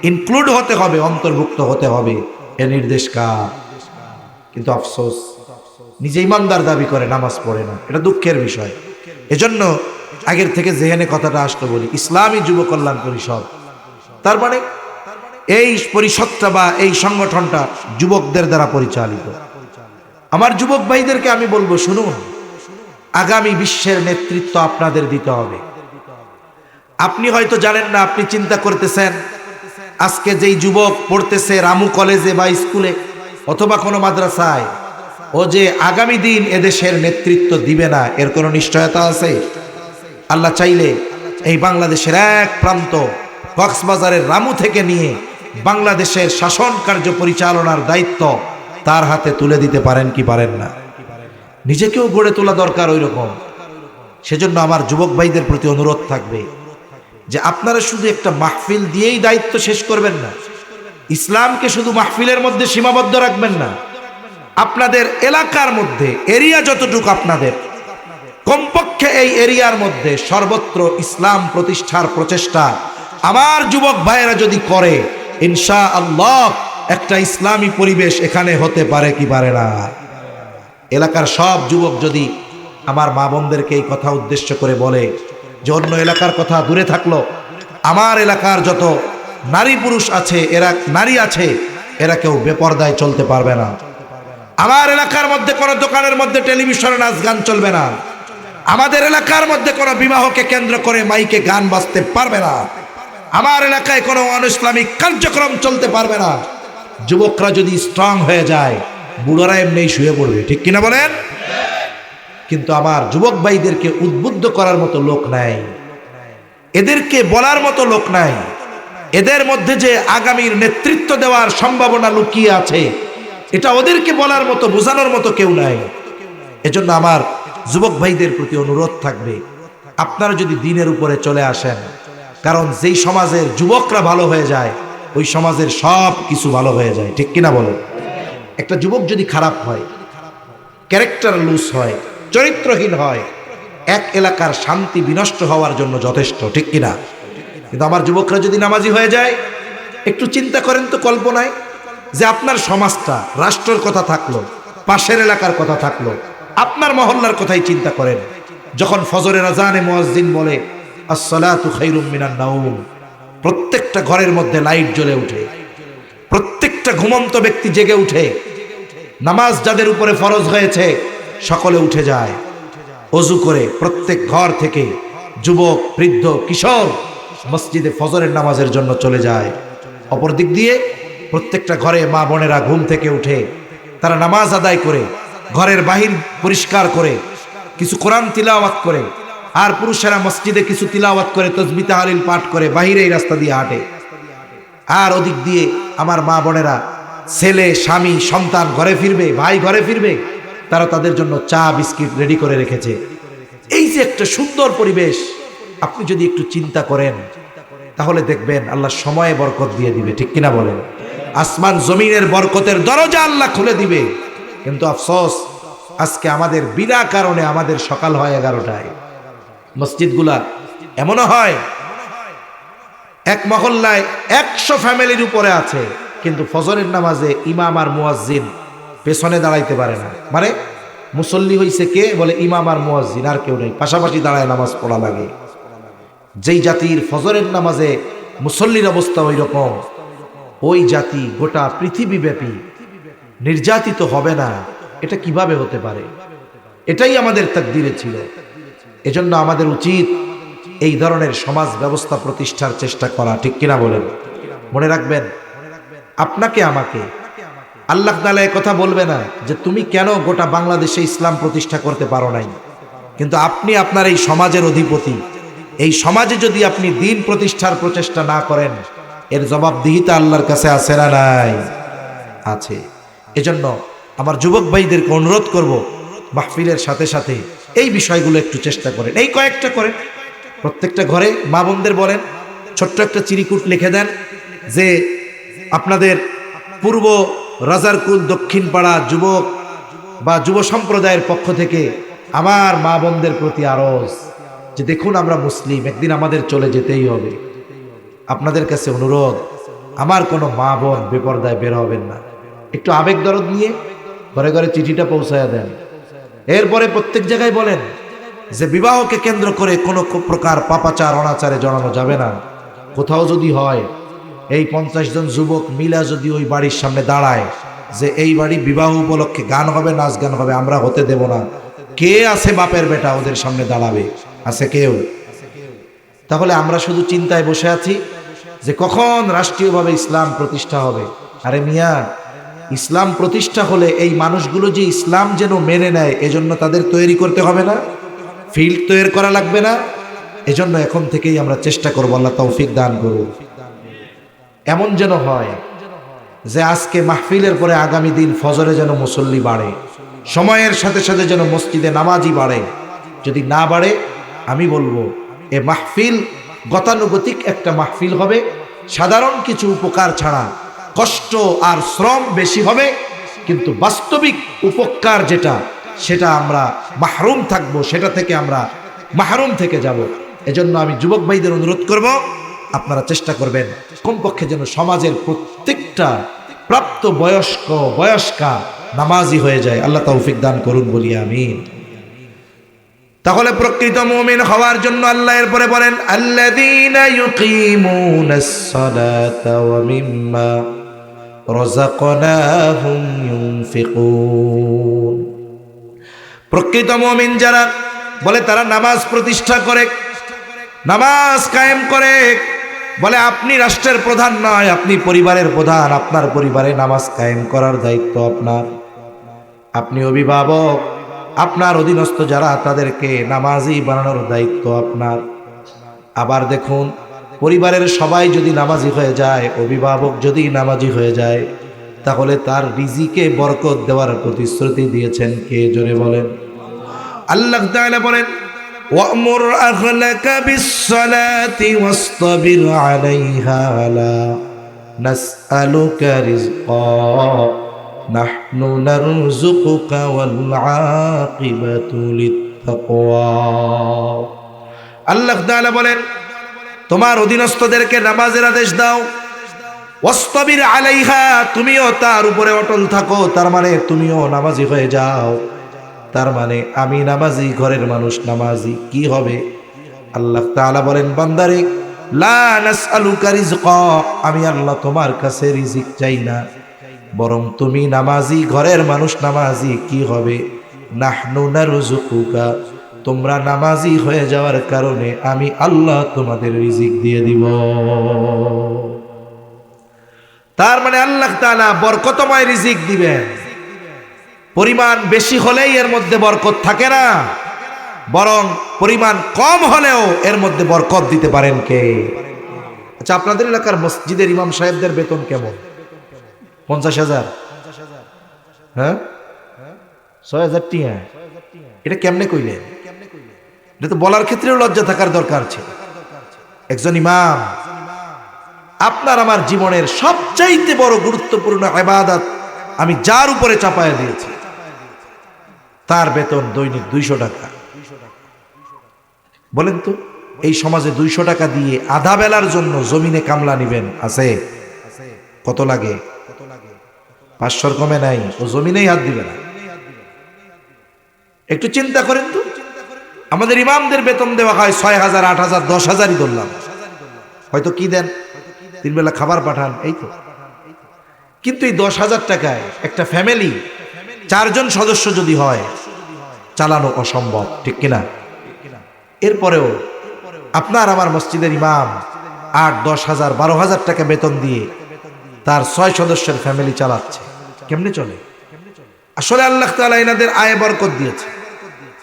ইনক্লুড হতে হবে, অন্তর্ভুক্ত হতে হবে। এ নির্দেশ কার? কিন্তু আফসোস, নিজে ইমানদার দাবি করে নামাজ পড়ে না, এটা দুঃখের বিষয়। এজন্য আগের থেকে জেহেনে কথাটা আসলো বলি, ইসলামী যুব কল্যাণ পরিষদ, তার মানে এই পরিষদটা বা এই সংগঠনটা যুবকদের দ্বারা পরিচালিত। আমার যুবক ভাইদেরকে আমি বলবো, শুনুন, আগামী বিশ্বের নেতৃত্ব আপনাদের দিতে হবে। আপনি হয়তো জানেন না, আপনি চিন্তা করতেছেন আজকে যেই যুবক পড়তেছে রামু কলেজে বা স্কুলে অথবা কোনো মাদ্রাসায়, ও যে আগামী দিন এদেশের নেতৃত্ব দিবে না, এর কোনো নিশ্চয়তা আছে? আল্লাহ চাইলে এই বাংলাদেশের এক প্রান্ত কক্সবাজারের রামু থেকে নিয়ে বাংলাদেশের শাসন কার্য পরিচালনার দায়িত্ব তার হাতে তুলে দিতে পারেন কি পারেন না? নিজেকেও গড়ে তোলা দরকার ওই রকম। সেজন্য আমার যুবক ভাইদের প্রতি অনুরোধ থাকবে যে আপনারা শুধু একটা মাহফিল দিয়েই দায়িত্ব শেষ করবেন না, ইসলামকে শুধু মাহফিলের মধ্যে সীমাবদ্ধ রাখবেন না। আপনাদের এলাকার মধ্যে এরিয়া যতটুকু আপনাদের, কমপক্ষে এই এরিয়ার মধ্যে সর্বত্র ইসলাম প্রতিষ্ঠার প্রচেষ্টা আমার যুবক ভাইয়েরা যদি করে, ইনশাআল্লাহ একটা ইসলামী পরিবেশ এখানে হতে পারে কি পারে না? এলাকার সব যুবক যদি আমার মা বোনদেরকে এই কথা উদ্দেশ্য করে বলে যে অন্য এলাকার কথা দূরে থাকলো, আমার এলাকার যত নারী পুরুষ আছে, এরা নারী আছে, এরা কেউ বেপরদায় চলতে পারবে না। আমার এলাকার মধ্যে কোনো দোকানের মধ্যে টেলিভিশনে নাচ গান চলবে না। আমাদের এলাকার মধ্যে কোনো বিবাহকে কেন্দ্র করে মাইকে গান বাজতে পারবে না। আমার এলাকায় কোনো অনইসলামিক কার্যক্রম চলতে পারবে না। যুবকরা যদি স্ট্রং হয়ে যায়, বুড়োরা এমনি শুয়ে পড়বে, ঠিক কিনা বলেন? কিন্তু আমার যুবক ভাইদেরকে উদ্বুদ্ধ করার মতো লোক নাই, এদেরকে বলার মতো লোক নাই, এদের মধ্যে যে আগামীর নেতৃত্ব দেওয়ার সম্ভাবনা লুকিয়ে আছে, এটা ওদেরকে বলার মতো, বোঝানোর মতো কেউ নাই। এজন্য আমার যুবক ভাইদের প্রতি অনুরোধ থাকবে, আপনারা যদি দ্বীনের উপরে চলে আসেন, কারণ যেই সমাজের যুবকরা ভালো হয়ে যায়, ওই সমাজের সব কিছু ভালো হয়ে যায়, ঠিক কিনা বলেন? একটা যুবক যদি খারাপ হয়, ক্যারেক্টার লুজ হয়, চরিত্রহীন হয়, এক এলাকার শান্তি বিনষ্ট হওয়ার জন্য যথেষ্ট, ঠিক কিনা? কিন্তু আমার যুবকরা যদি নামাজি হয়ে যায়, একটু চিন্তা করেন তো, কল্পনায় যে আপনার সমাজটা, রাষ্ট্রের কথা থাকলো, পাশের এলাকার কথা থাকলো, আপনার মহল্লার কথাই চিন্তা করেন। যখন ফজরের আযানে মুয়াজ্জিন বলে আসসালাতু খায়রুম মিনান নাওম, প্রত্যেকটা ঘরের মধ্যে লাইট জ্বলে উঠে, প্রত্যেকটা ঘুমন্ত ব্যক্তি জেগে উঠে, নামাজ যাদের উপরে ফরজ হয়েছে সকলে উঠে যায়, ওযু করে প্রত্যেক ঘর থেকে যুবক, বৃদ্ধ, কিশোর মসজিদে ফজরের নামাজের জন্য চলে যায়। অপর দিক দিয়ে প্রত্যেকটা ঘরে মা বোনেরা ঘুম থেকে উঠে তারা নামাজ আদায় করে, ঘরের বাহির পরিষ্কার করে, কিছু কোরআন তিলাওয়াত করে, আর পুরুষেরা মসজিদে কিছু তিলাওয়াত করে, তাসবিহ তাহলিল পাঠ করে বাহিরে এই রাস্তা দিয়ে হাঁটে। আর ওদিক দিয়ে আমার মা বোনেরা, ছেলে, স্বামী, সন্তান ঘরে ফিরবে, ভাই ঘরে ফিরবে, তারা তাদের জন্য চা বিস্কিট রেডি করে রেখেছে। এই যে একটা সুন্দর পরিবেশ, আপনি যদি একটু চিন্তা করেন তাহলে দেখবেন আল্লাহ সময়ে বরকত দিয়ে দিবে, ঠিক কিনা বলেন? আসমান জমিনের বরকতের দরজা আল্লাহ খুলে দিবে। কিন্তু আফসোস, আজকে আমাদের বিনা কারণে আমাদের সকাল হয় 11টায়। মসজিদগুলা এমনও হয় এক মহল্লায় 100 ফ্যামিলির উপরে আছে, কিন্তু ফজরের নামাজে ইমাম আর মুয়াজ্জিন পেছনে দাঁড়াইতে পারে না। মানে মুসল্লি হইছে কে? বলে ইমাম আর মুয়াজ্জিন, আর কেউ নেই, পাশাপাশি দাঁড়ায় নামাজ পড়া লাগে। যেই জাতির ফজরের নামাজে মুসল্লির অবস্থা ওই রকম, ওই জাতি গোটা পৃথিবীব্যাপী নির্যাতিত হবে না, এটা কিভাবে হতে পারে? এটাই আমাদের তাকদীরে ছিল। এজন্য আমাদের উচিত এই ধরনের সমাজ ব্যবস্থা প্রতিষ্ঠার চেষ্টা করা, ঠিক কিনা বলেন? মনে রাখবেন, আপনাকে আমাকে আল্লাহ তাআলা এই কথা বলবে না যে তুমি কেন গোটা বাংলাদেশে ইসলাম প্রতিষ্ঠা করতে পারো নাই, কিন্তু আপনি আপনার এই সমাজের অধিপতি। এই সমাজে যদি আপনি দ্বীন প্রতিষ্ঠার প্রচেষ্টা না করেন, এর জবাবদিহিতা আল্লাহর কাছে আছে না নাই? আছে। এজন্য আমার যুবক ভাইদেরকে অনুরোধ করব, মাহফিলের সাথে সাথে এই বিষয়গুলো একটু চেষ্টা করেন, এই কয়েকটা করেন। প্রত্যেকটা ঘরে মা বোনদের বলেন, ছোট্ট একটা চিরিকুট লিখে দেন যে আপনাদের পূর্ব রাজারকুল দক্ষিণ পাড়া যুবক বা যুব সম্প্রদায়ের পক্ষ থেকে আমার মা বোনদের প্রতি আরজ যে দেখুন আমরা মুসলিম, একদিন আমাদের চলে যেতেই হবে। আপনাদের কাছে অনুরোধ, আমার কোনো মা বোন বেপরদায় বের হবেন না। একটু আবেগ দরদ নিয়ে ঘরে ঘরে চিঠিটা পৌঁছায়া দেন। এরপরে প্রত্যেক জায়গায় বলেন যে বিবাহকে কেন্দ্র করে কোনো প্রকার পাপাচার অনাচারে জড়ানো যাবে না। কোথাও যদি হয়, এই 50 জন যুবক মিলা যদি ওই বাড়ির সামনে দাঁড়ায় যে এই বাড়ি বিবাহ উপলক্ষে গান হবে, নাচ গান হবে, আমরা হতে দেব না, কে আছে বাপের বেটা ওদের সামনে দাঁড়াবে? আছে কেউ? তাহলে আমরা শুধু চিন্তায় বসে আছি যে কখন রাষ্ট্রীয়ভাবে ইসলাম প্রতিষ্ঠা হবে। আরে মিয়া, ইসলাম প্রতিষ্ঠা হলে এই মানুষগুলো যে ইসলাম যেন মেনে নেয়, এজন্য তাদের তৈরি করতে হবে না? ফিল্ড তৈরি করা লাগবে না? এজন্য এখন থেকেই আমরা চেষ্টা করব, আল্লাহ তৌফিক দান করুন। এমন যেন হয় যে আজকে মাহফিলের পরে আগামী দিন ফজরে যেন মুসল্লি বাড়ে, সময়ের সাথে সাথে যেন মসজিদে নামাজি বাড়ে। যদি না বাড়ে, আমি বলবো এ মাহফিল গতানুগতিক একটা মাহফিল হবে, সাধারণ কিছু উপকার ছাড়া কষ্ট আর শ্রম বেশি হবে, কিন্তু বাস্তবিক উপকার যেটা সেটা আমরা মাহরুম থাকব, সেটা থেকে আমরা মাহরুম থেকে যাব। এজন্য আমি যুবক ভাইদের অনুরোধ করব, আপনারা চেষ্টা করবেন কমপক্ষে যেন সমাজের প্রত্যেকটা প্রাপ্ত বয়স্কা নামাজি হয়ে যায়। আল্লাহ তৌফিক দান করুন, বলি আমিন। তাহলে প্রকৃত মুমিন হওয়ার জন্য আল্লাহ এরপরে বলেন, আল্লাযীনা ইউকিমুনাস সালাতা ওয়া মিম্মা রাযাকনাহুম ইউনফিকুন। প্রকৃত মুমিন যারা, বলে তারা নামাজ প্রতিষ্ঠা করে, নামাজ কায়েম করে। বলে আপনি রাষ্ট্রের প্রধান নয়, আপনি পরিবারের প্রধান, আপনার পরিবারে নামাজ কায়েম করার দায়িত্ব আপনার। আপনি অভিভাবক, আপনার অধীনস্থ যারা তাদেরকে নামাজি বানানোর দায়িত্ব আপনার। আবার দেখুন, পরিবারের সবাই যদি নামাজি হয়ে যায়, অভিভাবক যদি নামাজি হয়ে যায়, তাহলে তার রিজিকে বরকত দেওয়ার প্রতিশ্রুতি দিয়েছেন কে? জোরে বলেন। আল্লাহ তাআলা বলেন, ওয়া'মুর আহলাকা বিস-সালাতি ওয়াসতাবির আলাইহা লা নাসআলুকা রিজকা নাহনু নারযুকুকা ওয়াল আকিবাতু লিত-তাকওয়া। আল্লাহ তাআলা বলেন, তোমার অধীনস্থদেরকে নামাজের আদেশ দাও, ওয়াসতাবির আলাইহা, তুমিও তার উপরে অটল থাকো। তার মানে তুমিও নামাজি হয়ে যাও। তার মানে আমি নামাজি, ঘরের মানুষ নামাজি, কি হবে? আল্লাহ তাআলা বলেন, বান্দারে, লা নাসআলুকা রিজকা, আমি আল্লাহ তোমার কাছে রিজিক চাই না, বরং তুমি নামাজি, ঘরের মানুষ নামাজি, কি হবে? নাহনু নারযুকুকা, তোমরা নামাজি হয়ে যাওয়ার কারণে আমি আল্লাহ তোমাদের রিজিক দিয়ে দিব। তার মানে আল্লাহ তাআলা বরকতময় রিজিক দিবেন। পরিমাণ বেশি হলেই এর মধ্যে বরকত থাকে না, বরং পরিমাণ কম হলেও এর মধ্যে বরকত দিতে পারেন কে? আচ্ছা, আপনাদের এলাকার মসজিদের ইমাম সাহেবদের বেতন কেমন? 50,000? হ্যাঁ, 6,000 টিয়া। এটা কেমনে কইলেন? এটা তো বলার ক্ষেত্রেও লজ্জা থাকার দরকার ছিল। একজন ইমাম, আপনার আমার জীবনের সবচাইতে বড় গুরুত্বপূর্ণ ইবাদত আমি যার উপরে চাপায়া দিয়েছি, তার বেতন দৈনিক 200 টাকা। বলেন তো, এই সমাজে 200 টাকা দিয়ে আধা বেলার জন্য জমিনে কামলা নিবেন আছে? কত লাগে? 500 কমে নাই, ও জমিনেই হাত দিবে না। একটু চিন্তা করেন তো, আমাদের ইমামদের বেতন দেওয়া হয় 6,000, 8,000, 10,000ই ধরলাম। হয়তো কি দেন? 3 বেলা খাবার পাঠান, এই তো। কিন্তু এই 10,000 টাকায় একটা ফ্যামিলি 4 জন সদস্য যদি হয়, চালানো অসম্ভব, ঠিক কিনা? এরপরেও আপনার আমার মসজিদের ইমাম 8, 10,000, 12,000 টাকা বেতন দিয়ে তার 6 সদস্যের ফ্যামিলি চালাচ্ছে। কেমনে চলে? আসলে আল্লাহ তাআলা এনাদের আয়ে বরকত দিয়েছে।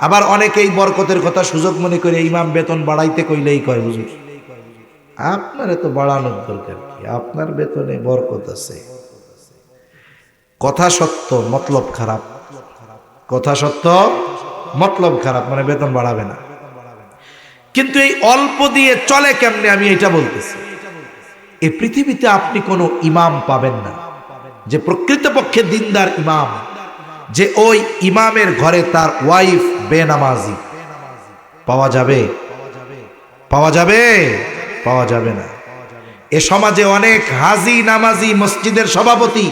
আবার অনেকেই বরকতের কথা সুযোগ মনে করে ইমাম বেতন বাড়াইতে কইলেই কয়, হুজুর আপনার এত বাড়ানোর দরকার কি, আপনার বেতনে বরকত আছে। কথা সত্য মতলব খারাপ, কথা সত্য মতলব খারাপ, মানে বেতন বাড়াবে না। কিন্তু এই অল্প দিয়ে চলে কেমনে, আমি এটা বলতেছি। এই পৃথিবীতে আপনি কোনো ইমাম পাবেন না যে প্রকৃতপক্ষে দিনদার ইমাম, যে ওই ইমামের ঘরে তার ওয়াইফ বেনামাজি। পাওয়া যাবে? পাওয়া যাবে? পাওয়া যাবে না। এ সমাজে অনেক হাজি নামাজি মসজিদের সভাপতি,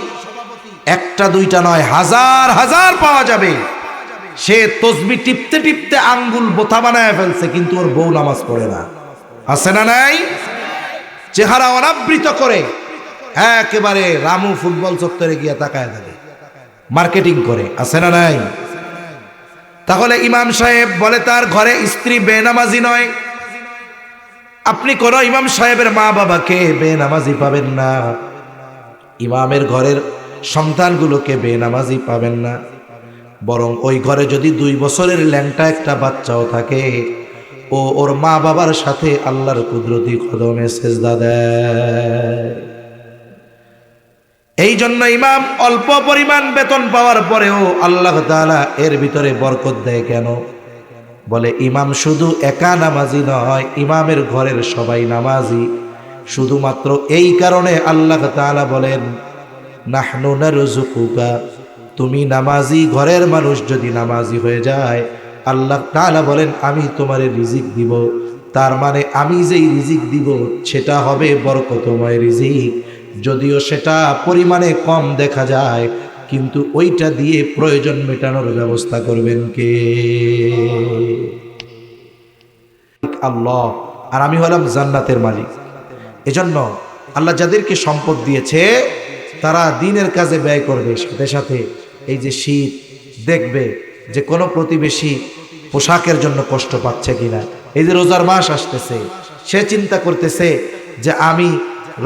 একটা দুইটা নয়, হাজার হাজার পাওয়া যাবে। সে তসবি টিপতে টিপতে আঙ্গুল বোথা বানায় ফেলছে, কিন্তু ওর বউ নামাজ পড়ে না। আছে না নাই? চেহারা অনাবৃত করে একেবারে রামু ফুটবল চত্বরে গিয়ে তাকায় থাকে, মার্কেটিং করে। আছে না নাই? তাহলে ইমাম সাহেব বলে তার ঘরে স্ত্রী বেনামাজি নয়। আপনি কোন ইমাম সাহেবের মা বাবাকে বেনামাজি পাবেন না, ইমামের ঘরের সন্তানগুলোকে বেনামাজি পাবেন না। বরং ওই ঘরে যদি 2 বছরের ল্যাংটা একটা বাচ্চাও থাকে, ও ওর মা বাবার সাথে আল্লাহর কুদরতি কদমে সেজদা দেয়। এই জন্য ইমাম অল্প পরিমাণ বেতন পাওয়ার পরেও আল্লাহ তাআলা এর ভিতরে বরকত দেয় কেন? বলে ইমাম শুধু একা নামাজি নয়, ইমামের ঘরের সবাই নামাজি। শুধুমাত্র এই কারণে আল্লাহ তাআলা বলেন নাহনু নারযুকুকা, তুমি নামাজি ঘরের মানুষ যদি নামাজি হয়ে যায়, আল্লাহ তাআলা বলেন আমি তোমারে রিজিক দিব। তার মানে আমি যেই রিজিক দিব সেটা হবে বরকতময় রিজিক, যদিও সেটা পরিমাণে কম দেখা যায়, কিন্তু ওইটা দিয়ে প্রয়োজন মেটানোর ব্যবস্থা করবেন কে? আল্লাহ। আর আমি হলাম জান্নাতের মালিক। এজন্য আল্লাহ যাদেরকে সম্পদ দিয়েছে তারা দিনের কাজে ব্যয় করবে, সাথে সাথে এই যে শীত দেখবে যে কোনো প্রতিবেশী পোশাকের জন্য কষ্ট পাচ্ছে কিনা। এই যে রোজার মাস আসতেছে, সে চিন্তা করতেছে যে আমি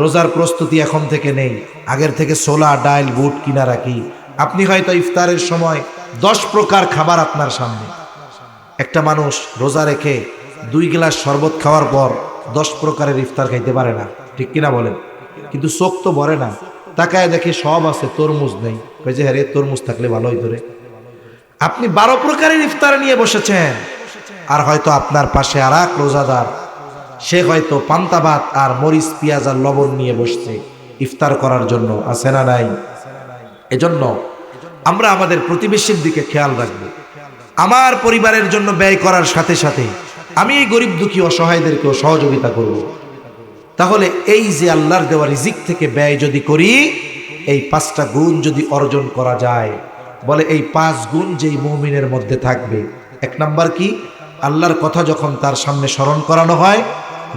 রোজার প্রস্তুতি এখন থেকে নেই, আগের থেকে ছোলা ডাল বুট কিনা রাখি। আপনি হয়তো ইফতারের সময় 10 প্রকার খাবার আপনার সামনে, একটা মানুষ রোজা রেখে 2 গ্লাস শরবত খাওয়ার পর 10 প্রকারের ইফতার খাইতে পারে না, ঠিক কিনা বলেন? কিন্তু চোখ তো ভরে না, তাকায় দেখে সব আছে, তরমুজ নেই, কই যে হ্যাঁ তরমুজ থাকলে ভালোই ধরে। আপনি 12 প্রকারের ইফতার নিয়ে বসেছেন, আর হয়তো আপনার পাশে আর এক রোজাদার, সে হয়তো পান্তা ভাত আর মরিচ পেঁয়াজ আর লবণ নিয়ে বসছে ইফতার করার জন্য। আছে না নাই? এজন্য আমরা আমাদের প্রতিবেশীর দিকে খেয়াল রাখবো। আমার পরিবারের জন্য ব্যয় করার সাথে সাথে আমি এই গরিব দুঃখী অসহায়দেরকেও সহযোগিতা করব। তাহলে এই যে আল্লাহর দেওয়া রিজিক থেকে ব্যয় যদি করি, এই 5টা গুণ যদি অর্জন করা যায়, বলে এই 5 গুণ যেই মুমিনের মধ্যে থাকবে। 1 নাম্বার কি? আল্লাহর কথা যখন তার সামনে স্মরণ করানো হয়,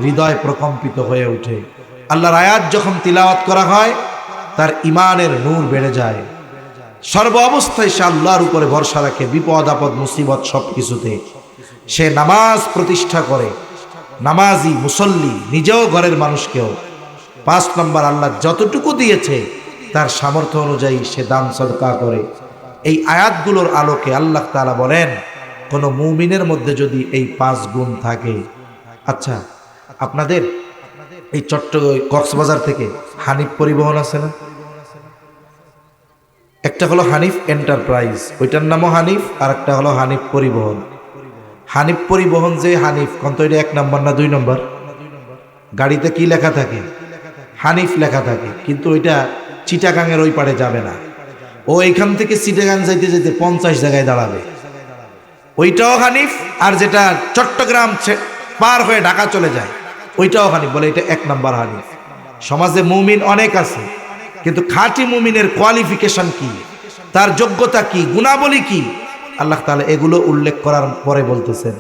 হৃদয় প্রকম্পিত হয়ে ওঠে। আল্লাহর আয়াত যখন তিলাওয়াত করা হয়, তার ইমানের নূর বেড়ে যায়। সর্ব অবস্থায় সে আল্লাহর উপরে ভরসা রাখে, বিপদ আপদ মুসিবত সব কিছুতে সে নামাজ প্রতিষ্ঠা করে। নামাজি মুসল্লি, নিজেও ঘরের মানুষকেও। 5 নম্বর, আল্লাহ যতটুকু দিয়েছে তার সামর্থ্য অনুযায়ী সে দান সদকা করে। এই আয়াতগুলোর আলোকে আল্লাহ তাআলা বলেন, কোন মুমিনের মধ্যে যদি এই 5 গুণ থাকে। আচ্ছা, আপনাদের এই কক্সবাজার থেকে হানিফ পরিবহন আছে না? একটা হলো হানিফ এন্টারপ্রাইজ, ওইটার নামও হানিফ, আর একটা হলো হানিফ পরিবহন। হানিফ পরিবহন যে হানিফ, কত এটা 1 নম্বর না 2 নম্বর? গাড়িতে কি লেখা থাকে? হানিফ লেখা থাকে, কিন্তু ওইটা চিটাগাংয়ের ওই পারে যাবে না। ও এইখান থেকে চিটাগাং যাইতে যেতে 50 জায়গায় দাঁড়াবে। ওইটাও হানিফ, আর যেটা চট্টগ্রাম পার হয়ে ঢাকা চলে যায় ওইটাও হানিফ। বলে এটা 1 নম্বর হানিফ। সমাজে মুমিন অনেক আছে, কিন্তু খাঁটি মুমিনের কোয়ালিফিকেশন কি, তার যোগ্যতা কি, গুণাবলী কি, আল্লাহ তাআলা এগুলো উল্লেখ করার পরে বলতেছেন,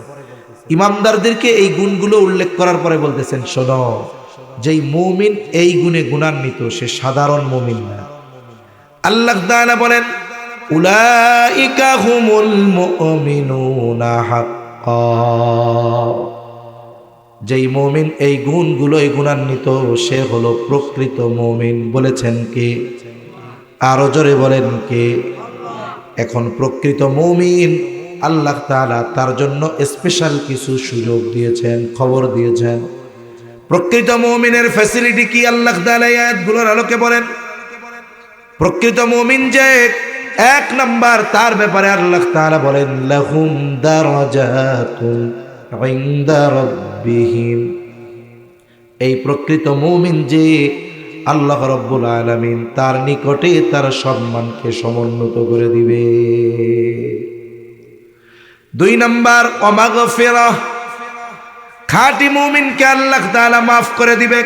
ইমানদারদেরকে এই গুণগুলো উল্লেখ করার পরে বলতেছেন, শোনো, যেই মুমিন এই গুণে গুণান্বিত সে সাধারণ মুমিন না। আল্লাহ তাআলা বলেন, উলাইকা হুমুল মুমিনুনা হাক্কা। যেই মুমিন এই গুণগুলোই গুণান্বিত সে হলো প্রকৃত মুমিন। বলেছেন কে? আরো জোরে বলেন কে? এখন প্রকৃত মুমিন আল্লাহ তাআলা তার জন্য স্পেশাল কিছু সুযোগ দিয়েছেন, খবর দিয়েছেন। প্রকৃত মুমিনের ফ্যাসিলিটি কি আল্লাহ তাআলা আয়াতগুলোর আলোকে বলেন। প্রকৃত মুমিন যে এক নাম্বার, তার ব্যাপারে আল্লাহ তাআলা বলেন লাহুম দারাজাতুন ইনদা রাব্বিহিম। এই প্রকৃত মুমিন যে আল্লাহ রাব্বুল আলামিন তার নিকটে তার সম্মানকে সমুন্নত করে দিবে। দুই নাম্বার ওয়ামাগফিরাহ, খাঁটি মুমিনকে আল্লাহ তাআলা মাফ করে দিবে।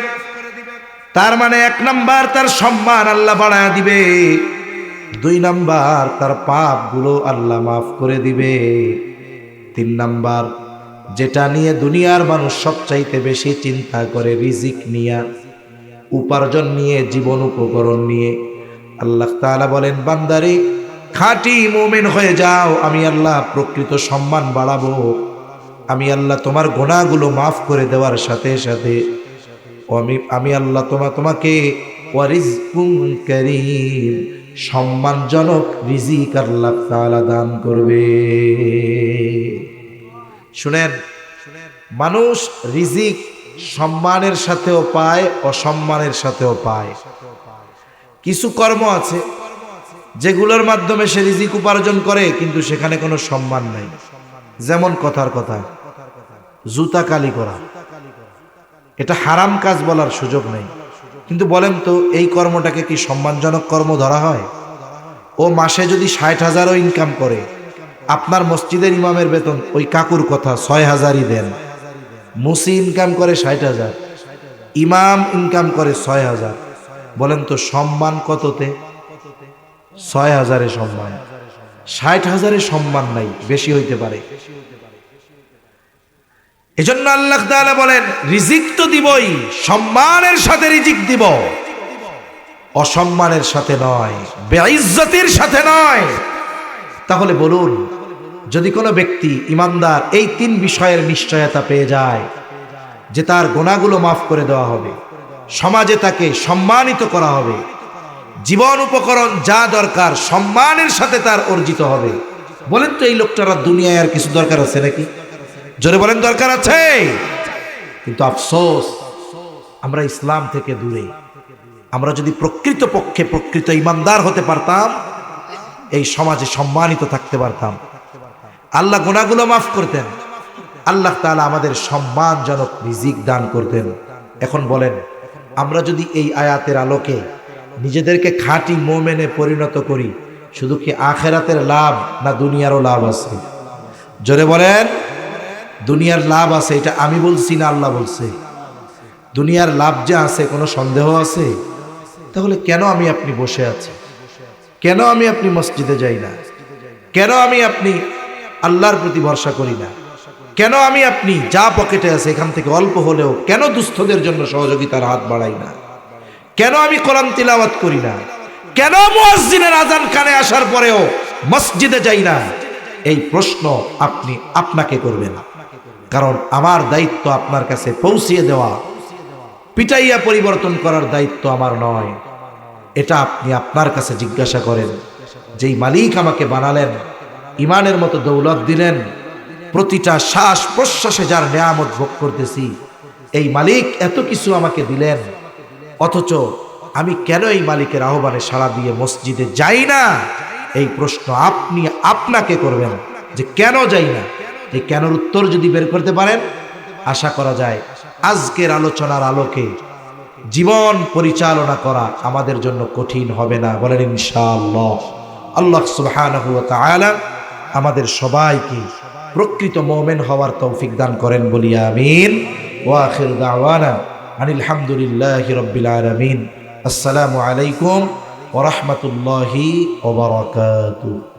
তার মানে এক নাম্বার তার সম্মান আল্লাহ বাড়ায় দিবে, দুই নাম্বার তার পাপগুলো আল্লাহ মাফ করে দিবে। তিন নাম্বার, যেটা নিয়ে দুনিয়ার মানুষ সবচাইতে বেশি চিন্তা করে, রিজিক নিয়ে, উপার্জন নিয়ে, জীবন উপকরণ নিয়ে, আল্লাহ তাআলা বলেন বান্দারে খাঁটি মুমিন হয়ে যাও, আমি আল্লাহ প্রকৃত সম্মান বাড়াবো। আমি আল্লাহ তোমার গুনাহগুলো মাফ করে দেওয়ার সাথে সাথে আমি আল্লাহ তোমাকে ওয়ারিজকুম কারীম, সম্মানজনক রিজিক আল্লাহ তাআলা দান করবে। শুনেন, মানুষ রিজিক সম্মানের সাথেও পায়, অসম্মানের সাথেও পায়। কিছু কর্ম আছে যেগুলোর মাধ্যমে সে রিজিক উপার্জন করে, কিন্তু সেখানে কোনো সম্মান নাই। যেমন কথার কথা, জুতা কালি করা, এটা হারাম কাজ বলার সুযোগ নেই, কিন্তু বলেন তো এই কর্মটাকে কি সম্মানজনক কর্ম ধরা হয়? ও মাসে যদি 60,000ও ইনকাম করে, আপনার মসজিদের ইমামের বেতন ওই কাকুর কথা 6,000ই দেন, মুসি ইনকাম করে 60,000, ইমাম ইনকাম করে 6,000, বলেন তো সম্মান কততে? 6,000-এ সম্মান, 60,000-এ সম্মান নাই, বেশি হইতে পারে। এজন্য আল্লাহ তাআলা বলেন রিজিক তো দিবই, সম্মানের সাথে রিজিক দিব, অসম্মানের সাথে নয়, বেইজ্জতির সাথে নয়। তাহলে বলুন, যদি কোনো ব্যক্তি ইমানদার এই তিন বিষয়ের নিশ্চয়তা পেয়ে যায় যে তার গুনাহগুলো মাফ করে দেওয়া হবে, সমাজে তাকে সম্মানিত করা হবে, জীবন উপকরণ যা দরকার সম্মানের সাথে তার অর্জিত হবে, বলেন তো এই লোকটার দুনিয়ায় আর কিছু দরকার আছে নাকি? জোরে বলেন, দরকার আছে। কিন্তু আফসোস, আমরা ইসলাম থেকে দূরে। আমরা যদি প্রকৃতপক্ষে প্রকৃত ইমানদার হতে পারতাম, এই সমাজে সম্মানিত থাকতে পারতাম, আল্লাহ গুনাহগুলো মাফ করতেন, আল্লাহ তাআলা আমাদের সম্মানজনক রিজিক দান করতেন। এখন বলেন, আমরা যদি এই আয়াতের আলোকে নিজেদেরকে খাঁটি মুমিনে পরিণত করি, শুধু কি আখিরাতের লাভ না দুনিয়ারও লাভ আছে? জোরে বলেন। দুনিয়ার লাভ আছে, এটা আমি বলছি না, আল্লাহ বলছে। দুনিয়ার লাভ যে আছে, কোনো সন্দেহ আছে? তাহলে কেন আমি আপনি বসে আছি? কেন আমি আপনি মসজিদে যাই না? কেন আমি আপনি আল্লাহর প্রতি ভরসা করি না? কেন আমি আপনি যা পকেটে আছে এখান থেকে অল্প হলেও কেন দুস্থদের জন্য সহযোগিতার হাত বাড়াই না? কেন আমি কোরআন তিলাওয়াত করি না? কেন মুয়াজ্জিনের আযান কানে আসার পরেও মসজিদে যাই না? এই প্রশ্ন আপনি আপনাকে করবেন, কারণ আমার দায়িত্ব আপনার কাছে পৌঁছিয়ে দেওয়া, পিটাইয়া পরিবর্তন করার দায়িত্ব আমার নয়। এটা আপনি আপনার কাছে জিজ্ঞাসা করেন, যেই মালিক আমাকে বানালেন, ইমানের মতো দৌলত দিলেন, প্রতিটা শ্বাস প্রশ্বাসে যার নেয়ামত ভোগ করতেছি, এই মালিক এত কিছু আমাকে দিলেন, অথচ আমি কেন এই মালিকের আহ্বানে সাড়া দিয়ে মসজিদে যাই না? এই প্রশ্ন আপনি আপনাকে করবেন যে কেন যাই না। এই কেনর উত্তর যদি বের করতে পারেন, আশা করা যায় আজকের আলোচনার আলোকে জীবন পরিচালনা করা আমাদের জন্য কঠিন হবে না। বলেন ইনশাআল্লাহ। আল্লাহ সুবহানাহু ওয়া তাআলা আমাদের সবাইকে প্রকৃত মুমিন হওয়ার তৌফিক দান করেন, বলি আমিন। ওয়া আখিরু দাওয়ানা আনিল হামদুলিল্লাহি রাব্বিল আলামিন। আসসালামু আলাইকুম ওয়া রাহমাতুল্লাহি ওয়া বারাকাতুহু।